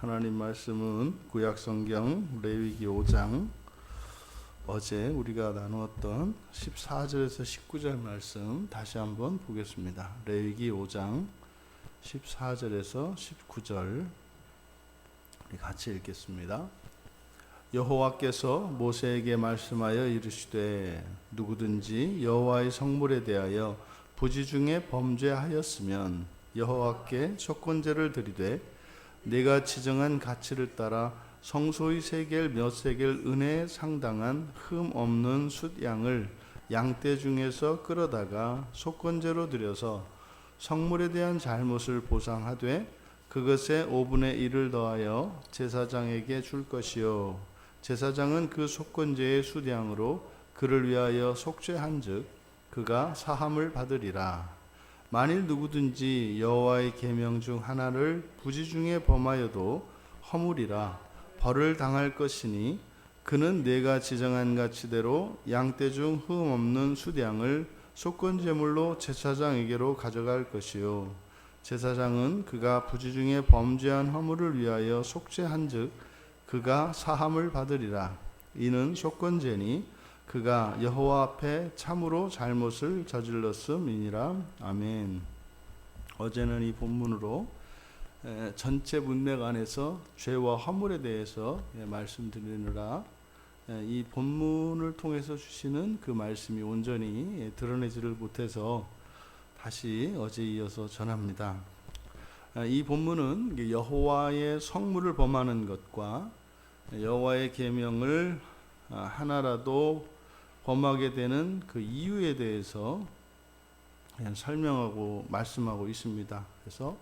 하나님 말씀은 구약성경 레위기 5장 어제 우리가 나누었던 14절에서 19절 말씀 다시 한번 보겠습니다. 레위기 5장 14절에서 19절 우리 같이 읽겠습니다. 여호와께서 모세에게 말씀하여 이르시되 누구든지 여호와의 성물에 대하여 부지 중에 범죄하였으면 여호와께 속건제를 드리되 내가 지정한 가치를 따라 성소의 세겔 몇 세겔 은혜에 상당한 흠 없는 숫양을 양떼 중에서 끌어다가 속건제로 드려서 성물에 대한 잘못을 보상하되 그것에 5분의 1을 더하여 제사장에게 줄 것이요 제사장은 그 속건제의 수량으로 그를 위하여 속죄한즉 그가 사함을 받으리라. 만일 누구든지 여호와의 계명 중 하나를 부지 중에 범하여도 허물이라 벌을 당할 것이니 그는 내가 지정한 가치대로 양떼 중 흠 없는 수량을 속건제물로 제사장에게로 가져갈 것이요 제사장은 그가 부지 중에 범죄한 허물을 위하여 속죄한즉 그가 사함을 받으리라. 이는 속건제니 그가 여호와 앞에 참으로 잘못을 저질렀음이니라. 아멘. 어제는 이 본문으로 전체 문맥 안에서 죄와 허물에 대해서 말씀드리느라 이 본문을 통해서 주시는 그 말씀이 온전히 드러내지를 못해서 다시 어제 이어서 전합니다. 이 본문은 여호와의 성물을 범하는 것과 여호와의 계명을 하나라도 범하게 되는 그 이유에 대해서 설명하고 말씀하고 있습니다. 그래서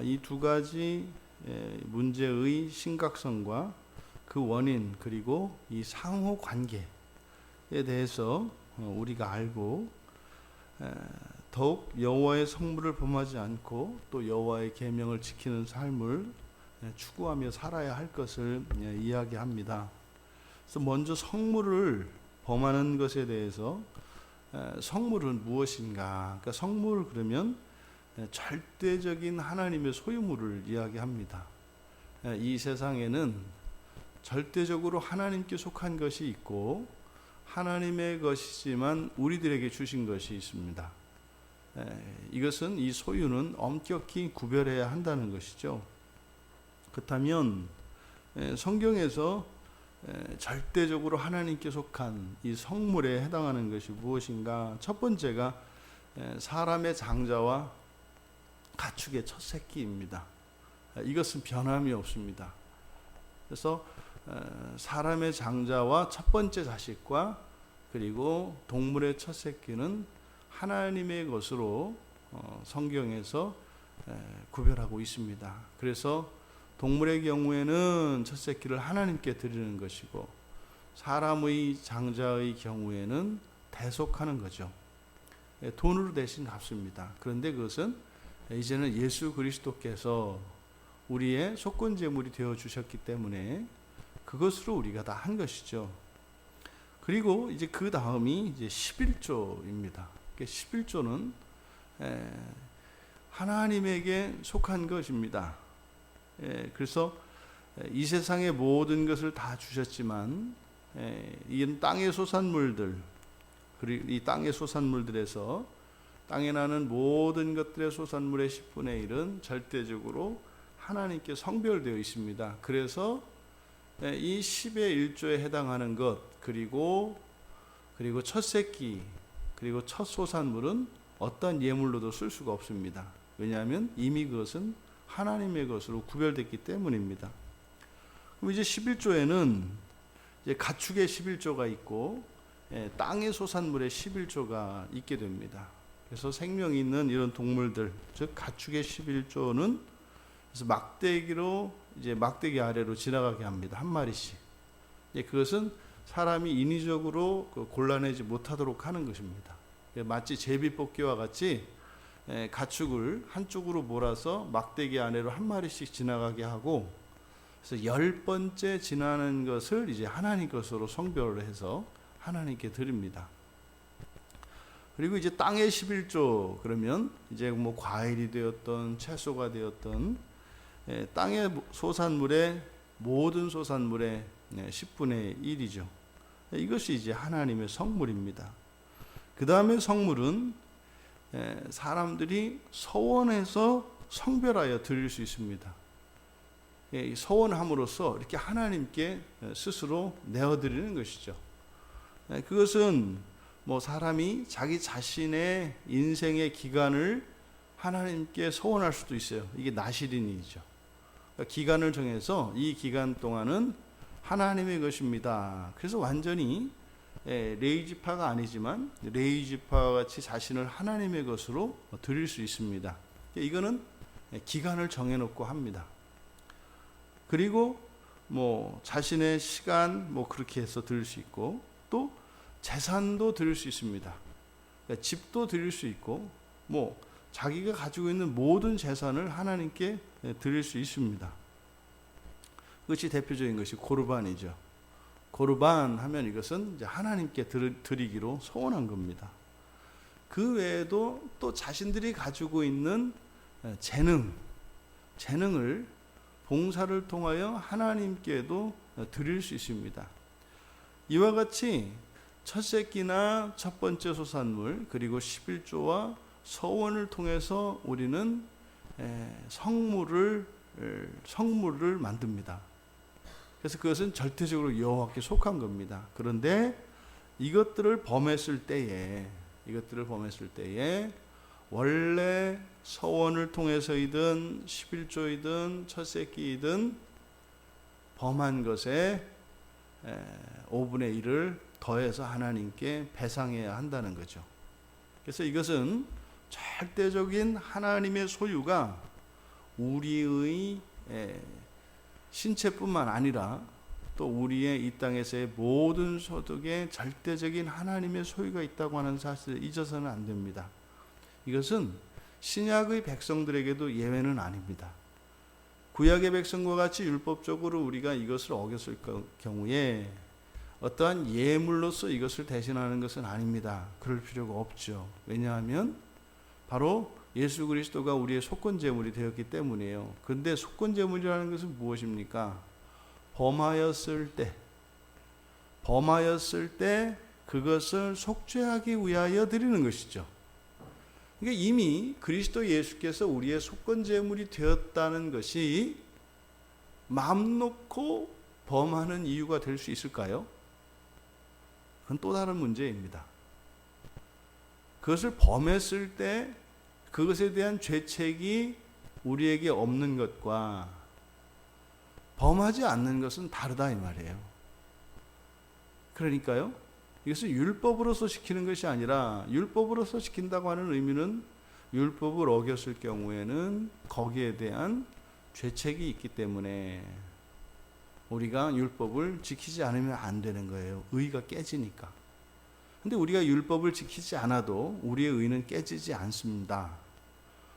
이 두 가지 문제의 심각성과 그 원인 그리고 이 상호 관계에 대해서 우리가 알고 더욱 여호와의 성물을 범하지 않고 또 여호와의 계명을 지키는 삶을 추구하며 살아야 할 것을 이야기합니다. 그래서 먼저 성물을 범하는 것에 대해서 성물은 무엇인가? 그러니까 성물 그러면 절대적인 하나님의 소유물을 이야기합니다. 이 세상에는 절대적으로 하나님께 속한 것이 있고 하나님의 것이지만 우리들에게 주신 것이 있습니다. 이것은 이 소유는 엄격히 구별해야 한다는 것이죠. 그렇다면 성경에서 절대적으로 하나님께 속한 이 성물에 해당하는 것이 무엇인가? 첫 번째가 사람의 장자와 가축의 첫 새끼입니다. 이것은 변함이 없습니다. 그래서 사람의 장자와 첫 번째 자식과 그리고 동물의 첫 새끼는 하나님의 것으로 성경에서 구별하고 있습니다. 그래서 동물의 경우에는 첫 새끼를 하나님께 드리는 것이고 사람의 장자의 경우에는 대속하는 거죠. 돈으로 대신 갚습니다. 그런데 그것은 이제는 예수 그리스도께서 우리의 속건제물이 되어 주셨기 때문에 그것으로 우리가 다 한 것이죠. 그리고 이제 그 다음이 이제 11조입니다. 11조는 하나님에게 속한 것입니다. 그래서 이 세상의 모든 것을 다 주셨지만 이 땅의 소산물들 그리고 이 땅의 소산물들에서 땅에 나는 모든 것들의 소산물의 10분의 1은 절대적으로 하나님께 성별되어 있습니다. 그래서 이 10의 1조에 해당하는 것 그리고 첫 새끼 그리고 첫 소산물은 어떤 예물로도 쓸 수가 없습니다. 왜냐하면 이미 그것은 하나님의 것으로 구별됐기 때문입니다. 그럼 이제 11조에는 이제 가축의 11조가 있고 땅의 소산물의 11조가 있게 됩니다. 그래서 생명이 있는 이런 동물들, 즉 가축의 11조는 그래서 막대기로 이제 막대기 아래로 지나가게 합니다. 한 마리씩. 그것은 사람이 인위적으로 골라내지 못하도록 하는 것입니다. 마치 제비뽑기와 같이 가축을 한쪽으로 몰아서 막대기 안으로 한 마리씩 지나가게 하고 그래서 10번째 지나는 것을 이제 하나님 것으로 성별을 해서 하나님께 드립니다. 그리고 이제 땅의 11조 그러면 이제 뭐 과일이 되었던 채소가 되었던 땅의 소산물의 모든 소산물의 10분의 1이죠. 이것이 이제 하나님의 성물입니다. 그 다음에 성물은 사람들이 서원해서 성별하여 드릴 수 있습니다. 서원함으로써 이렇게 하나님께 스스로 내어드리는 것이죠. 그것은 뭐 사람이 자기 자신의 인생의 기간을 하나님께 서원할 수도 있어요. 이게 나시린이죠. 그러니까 기간을 정해서 이 기간 동안은 하나님의 것입니다. 그래서 완전히 레위지파가 아니지만 레위지파와 같이 자신을 하나님의 것으로 드릴 수 있습니다. 이거는 기간을 정해놓고 합니다. 그리고 뭐 자신의 시간 뭐 그렇게 해서 드릴 수 있고, 또 재산도 드릴 수 있습니다. 그러니까 집도 드릴 수 있고, 뭐 자기가 가지고 있는 모든 재산을 하나님께 드릴 수 있습니다. 그것이 대표적인 것이 고르반이죠. 고르반 하면 이것은 이제 하나님께 드리기로 소원한 겁니다. 그 외에도 또 자신들이 가지고 있는 재능을 봉사를 통하여 하나님께도 드릴 수 있습니다. 이와 같이 첫 새끼나 첫 번째 소산물, 그리고 11조와 서원을 통해서 우리는 성물을 만듭니다. 그래서 그것은 절대적으로 여호와께 속한 겁니다. 그런데 이것들을 범했을 때에 원래 서원을 통해서이든 11조이든 첫 새끼이든 범한 것에 5분의 1을 더해서 하나님께 배상해야 한다는 거죠. 그래서 이것은 절대적인 하나님의 소유가 우리의 신체뿐만 아니라 또 우리의 이 땅에서의 모든 소득에 절대적인 하나님의 소유가 있다고 하는 사실을 잊어서는 안 됩니다. 이것은 신약의 백성들에게도 예외는 아닙니다. 구약의 백성과 같이 율법적으로 우리가 이것을 어겼을 경우에 어떠한 예물로서 이것을 대신하는 것은 아닙니다. 그럴 필요가 없죠. 왜냐하면 바로 예수 그리스도가 우리의 속건제물이 되었기 때문이에요. 그런데 속건제물이라는 것은 무엇입니까? 범하였을 때 그것을 속죄하기 위하여 드리는 것이죠. 그러니까 이미 그리스도 예수께서 우리의 속건제물이 되었다는 것이 마음 놓고 범하는 이유가 될 수 있을까요? 그건 또 다른 문제입니다. 그것을 범했을 때 그것에 대한 죄책이 우리에게 없는 것과 범하지 않는 것은 다르다 이 말이에요. 그러니까요, 이것은 율법으로서 시키는 것이 아니라, 율법으로서 시킨다고 하는 의미는 율법을 어겼을 경우에는 거기에 대한 죄책이 있기 때문에 우리가 율법을 지키지 않으면 안 되는 거예요. 의가 깨지니까. 근데 우리가 율법을 지키지 않아도 우리의 의는 깨지지 않습니다.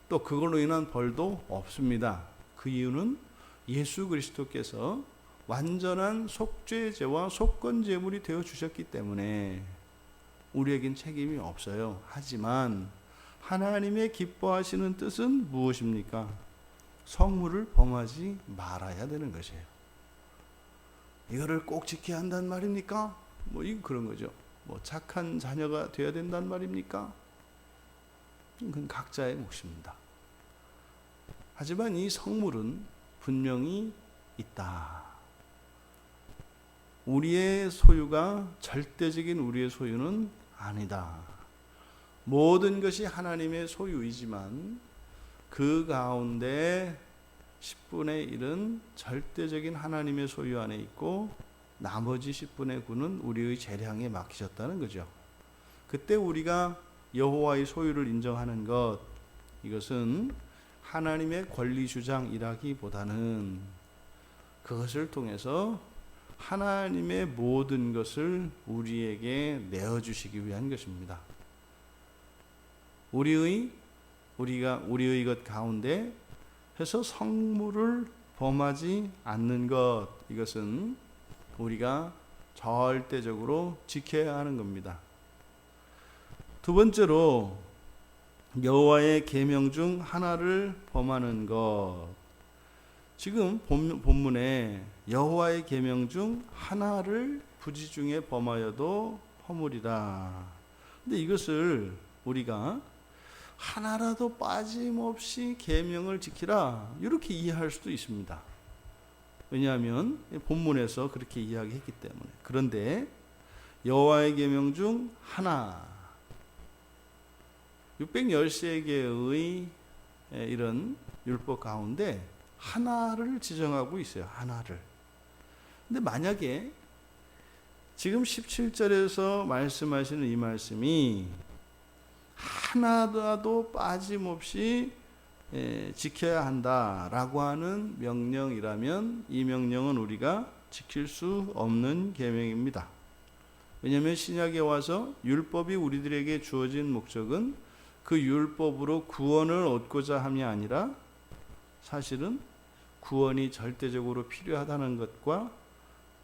또 그걸로 인한 벌도 없습니다. 그 이유는 예수 그리스도께서 완전한 속죄제와 속건제물이 되어 주셨기 때문에 우리에겐 책임이 없어요. 하지만 하나님의 기뻐하시는 뜻은 무엇입니까? 성물을 범하지 말아야 되는 것이에요. 이거를 꼭 지켜야 한단 말입니까? 그런 거죠. 착한 자녀가 되어야 된단 말입니까? 그건 각자의 몫입니다. 하지만 이 성물은 분명히 있다. 우리의 소유가 절대적인 우리의 소유는 아니다. 모든 것이 하나님의 소유이지만 그 가운데 10분의 1은 절대적인 하나님의 소유 안에 있고 나머지 10분의 9는 우리의 재량에 맡기셨다는 거죠. 그때 우리가 여호와의 소유를 인정하는 것, 이것은 하나님의 권리 주장이라기보다는 그것을 통해서 하나님의 모든 것을 우리에게 내어주시기 위한 것입니다. 우리의 것 가운데 해서 성물을 범하지 않는 것, 이것은 우리가 절대적으로 지켜야 하는 겁니다. 두 번째로 여호와의 계명 중 하나를 범하는 것. 지금 본문에 여호와의 계명 중 하나를 부지 중에 범하여도 허물이라. 근데 이것을 우리가 하나라도 빠짐없이 계명을 지키라 이렇게 이해할 수도 있습니다. 왜냐하면 본문에서 그렇게 이야기했기 때문에. 그런데 여호와의 계명 중 하나, 613개의 이런 율법 가운데 하나를 지정하고 있어요. 하나를. 근데 만약에 지금 17절에서 말씀하시는 이 말씀이 하나라도 빠짐없이 지켜야 한다라고 하는 명령이라면 이 명령은 우리가 지킬 수 없는 계명입니다. 왜냐하면 신약에 와서 율법이 우리들에게 주어진 목적은 그 율법으로 구원을 얻고자 함이 아니라 사실은 구원이 절대적으로 필요하다는 것과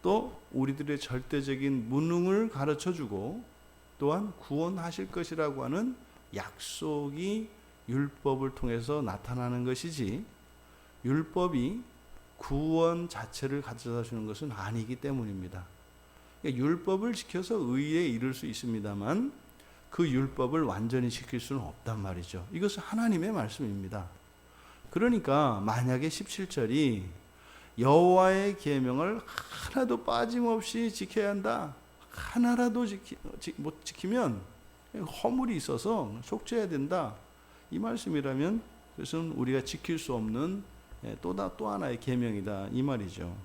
또 우리들의 절대적인 무능을 가르쳐주고 또한 구원하실 것이라고 하는 약속이 율법을 통해서 나타나는 것이지, 율법이 구원 자체를 가져다 주는 것은 아니기 때문입니다. 그러니까 율법을 지켜서 의에 이를 수 있습니다만 그 율법을 완전히 지킬 수는 없단 말이죠. 이것은 하나님의 말씀입니다. 그러니까 만약에 17절이 여호와의 계명을 하나도 빠짐없이 지켜야 한다, 하나라도 못 지키면 허물이 있어서 속죄해야 된다, 이 말씀이라면 그것은 우리가 지킬 수 없는 또 하나의 계명이다 이 말이죠.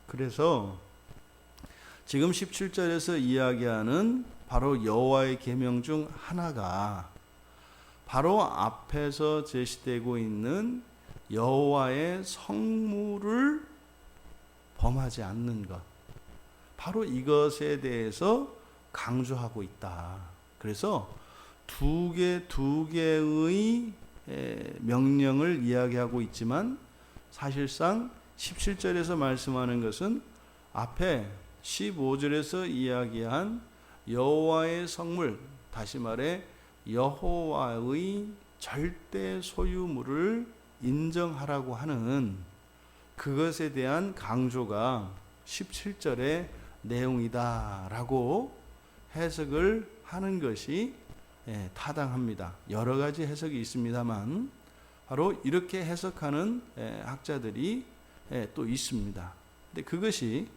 그래서 지금 17절에서 이야기하는 바로 여호와의 계명 중 하나가 바로 앞에서 제시되고 있는 여호와의 성물을 범하지 않는 것, 바로 이것에 대해서 강조하고 있다. 그래서 두 개의 명령을 이야기하고 있지만 사실상 17절에서 말씀하는 것은 앞에 15절에서 이야기한 여호와의 성물, 다시 말해 여호와의 절대 소유물을 인정하라고 하는 그것에 대한 강조가 17절의 내용이다라고 해석을 하는 것이 타당합니다. 여러 가지 해석이 있습니다만 바로 이렇게 해석하는 학자들이 또 있습니다. 근데 그것이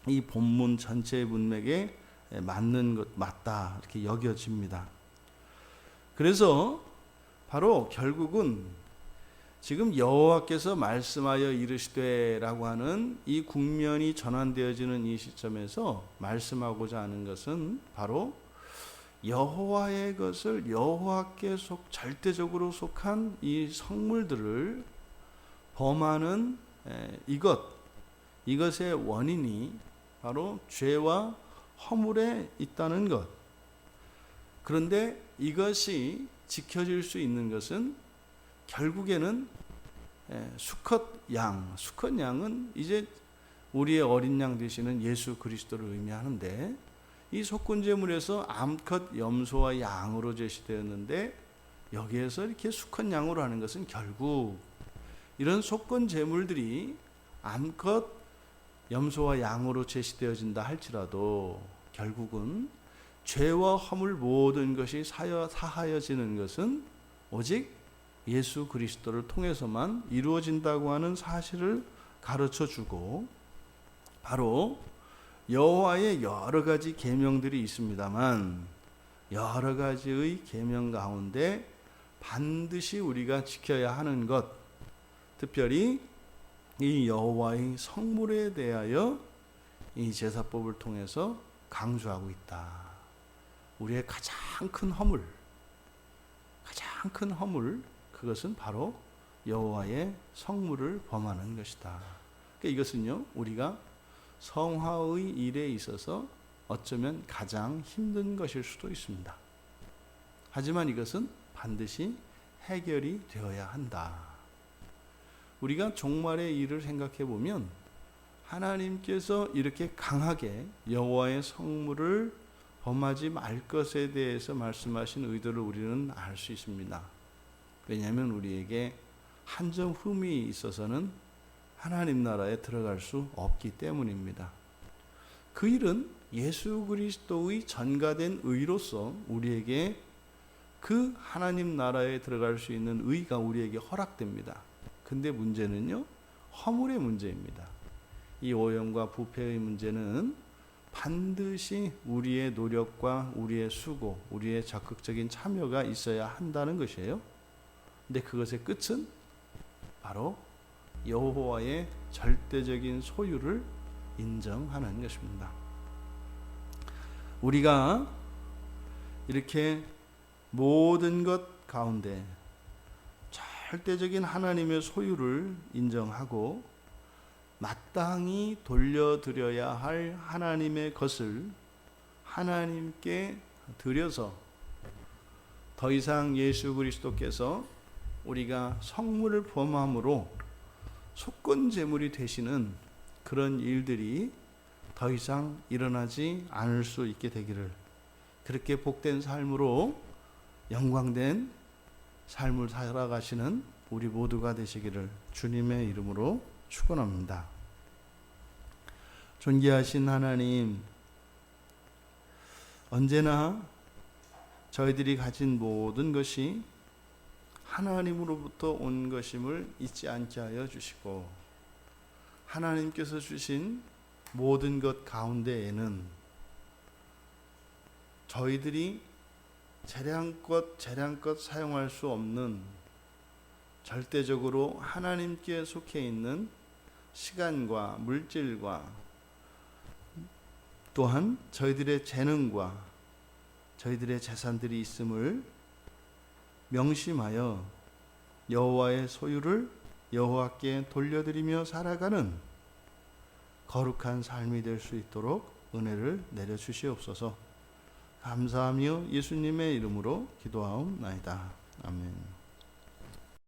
이 본문 전체의 문맥에 맞는 것, 맞다 이렇게 여겨집니다. 그래서 바로 결국은 지금 여호와께서 말씀하여 이르시되라고 하는 이 국면이 전환되어지는 이 시점에서 말씀하고자 하는 것은 바로 여호와의 것을, 여호와께 절대적으로 속한 이 성물들을 범하는 이것의 원인이 바로 죄와 허물에 있다는 것. 그런데 이것이 지켜질 수 있는 것은 결국에는 수컷 양은 이제 우리의 어린 양 되시는 예수 그리스도를 의미하는데, 이 속건제물에서 암컷 염소와 양으로 제시되었는데 여기에서 이렇게 수컷 양으로 하는 것은 결국 이런 속건제물들이 암컷 염소와 양으로 제시되어진다 할지라도 결국은 죄와 허물 모든 것이 사하여지는 것은 오직 예수 그리스도를 통해서만 이루어진다고 하는 사실을 가르쳐주고, 바로 여호와의 여러 가지 계명들이 있습니다만 여러 가지의 계명 가운데 반드시 우리가 지켜야 하는 것, 특별히 이 여호와의 성물에 대하여 이 제사법을 통해서 강조하고 있다. 우리의 가장 큰 허물, 그것은 바로 여호와의 성물을 범하는 것이다. 그러니까 이것은요, 우리가 성화의 일에 있어서 어쩌면 가장 힘든 것일 수도 있습니다. 하지만 이것은 반드시 해결이 되어야 한다. 우리가 종말의 일을 생각해 보면 하나님께서 이렇게 강하게 여호와의 성물을 범하지 말 것에 대해서 말씀하신 의도를 우리는 알 수 있습니다. 왜냐하면 우리에게 한 점 흠이 있어서는 하나님 나라에 들어갈 수 없기 때문입니다. 그 일은 예수 그리스도의 전가된 의로서 우리에게 그 하나님 나라에 들어갈 수 있는 의가 우리에게 허락됩니다. 근데 문제는요, 허물의 문제입니다. 이 오염과 부패의 문제는 반드시 우리의 노력과 우리의 수고, 우리의 적극적인 참여가 있어야 한다는 것이에요. 근데 그것의 끝은 바로 여호와의 절대적인 소유를 인정하는 것입니다. 우리가 이렇게 모든 것 가운데 절대적인 하나님의 소유를 인정하고 마땅히 돌려드려야 할 하나님의 것을 하나님께 드려서 더 이상 예수 그리스도께서 우리가 성물을 범함으로 속건 제물이 되시는 그런 일들이 더 이상 일어나지 않을 수 있게 되기를, 그렇게 복된 삶으로 영광된 삶을 살아가시는 우리 모두가 되시기를 주님의 이름으로 축원합니다. 존귀하신 하나님, 언제나 저희들이 가진 모든 것이 하나님으로부터 온 것임을 잊지 않게 하여 주시고, 하나님께서 주신 모든 것 가운데에는 저희들이 재량껏 사용할 수 없는, 절대적으로 하나님께 속해 있는 시간과 물질과 또한 저희들의 재능과 저희들의 재산들이 있음을 명심하여 여호와의 소유를 여호와께 돌려드리며 살아가는 거룩한 삶이 될 수 있도록 은혜를 내려주시옵소서. 감사하며 예수님의 이름으로 기도하옵나이다. 아멘.